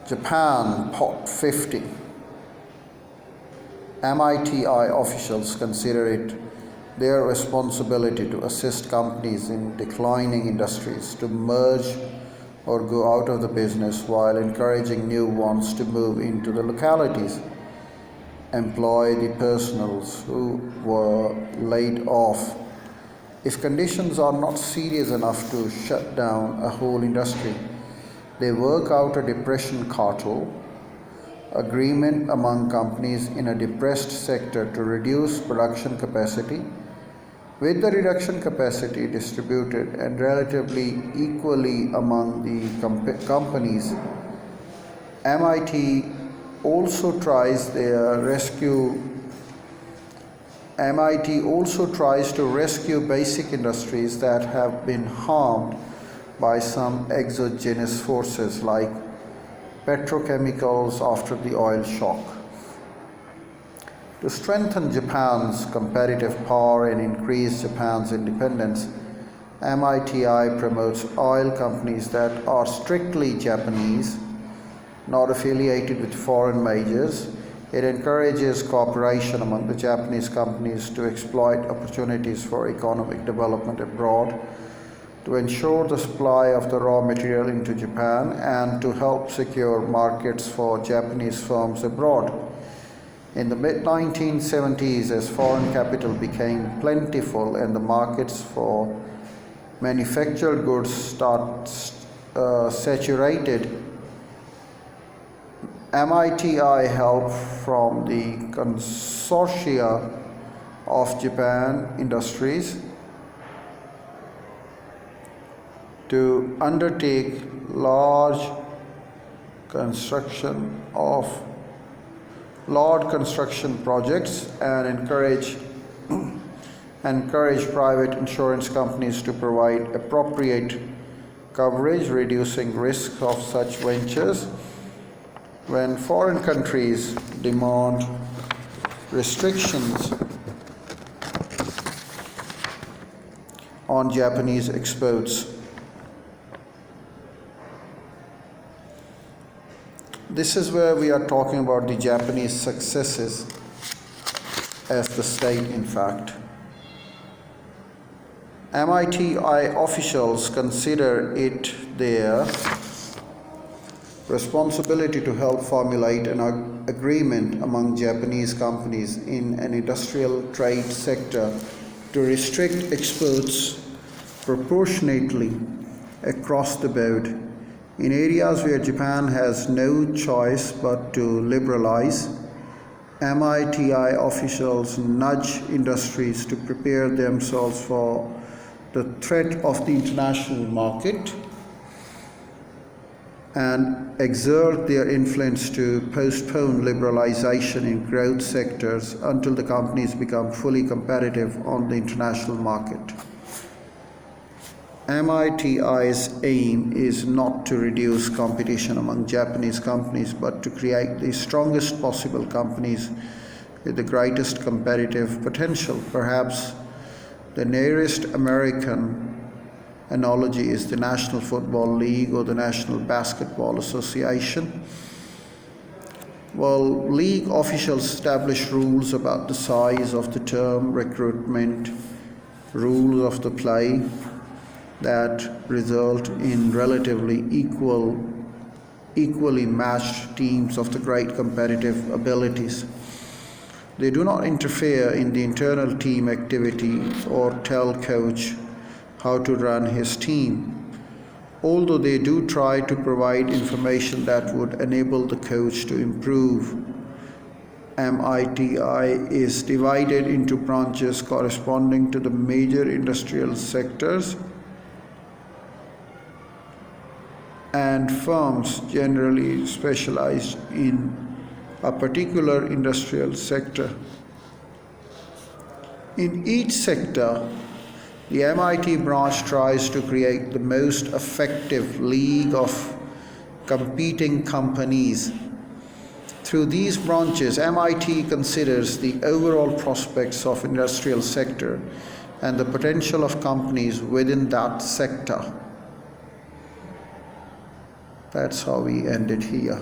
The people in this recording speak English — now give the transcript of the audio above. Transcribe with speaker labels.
Speaker 1: Japan Pot 50. MITI officials consider it their responsibility to assist companies in declining industries to merge or go out of the business while encouraging new ones to move into the localities, employ the personals who were laid off. If conditions are not serious enough to shut down a whole industry, they work out a depression cartel agreement among companies in a depressed sector to reduce production capacity, with the reduction capacity distributed and relatively equally among the companies. MIT also tries to rescue basic industries that have been harmed by some exogenous forces like petrochemicals after the oil shock. To strengthen Japan's competitive power and increase Japan's independence, MITI promotes oil companies that are strictly Japanese, not affiliated with foreign majors. It encourages cooperation among the Japanese companies to exploit opportunities for economic development abroad, to ensure the supply of the raw material into Japan, and to help secure markets for Japanese firms abroad. In the mid-1970s, as foreign capital became plentiful and the markets for manufactured goods saturated, MITI help from the Consortia of Japan Industries to undertake large construction projects and encourage private insurance companies to provide appropriate coverage, reducing risk of such ventures. When foreign countries demand restrictions on Japanese exports, this is where we are talking about the Japanese successes as the state, in fact. MITI officials consider it their responsibility to help formulate an agreement among Japanese companies in an industrial trade sector to restrict exports proportionately across the board in areas where Japan has no choice but to liberalize. MITI officials nudge industries to prepare themselves for the threat of the international market and exert their influence to postpone liberalization in growth sectors until the companies become fully competitive on the international market. MITI's aim is not to reduce competition among Japanese companies, but to create the strongest possible companies with the greatest competitive potential. Perhaps the nearest American analogy is the National Football League or the National Basketball Association. Well, league officials establish rules about the size of the term, recruitment, rules of the play that result in relatively equally matched teams of the great competitive abilities. They do not interfere in the internal team activity or tell coach how to run his team, although they do try to provide information that would enable the coach to improve. MITI is divided into branches corresponding to the major industrial sectors, and firms generally specialized in a particular industrial sector. In each sector, the MIT branch tries to create the most effective league of competing companies. Through these branches, MIT considers the overall prospects of industrial sector and the potential of companies within that sector. That's how we end it here.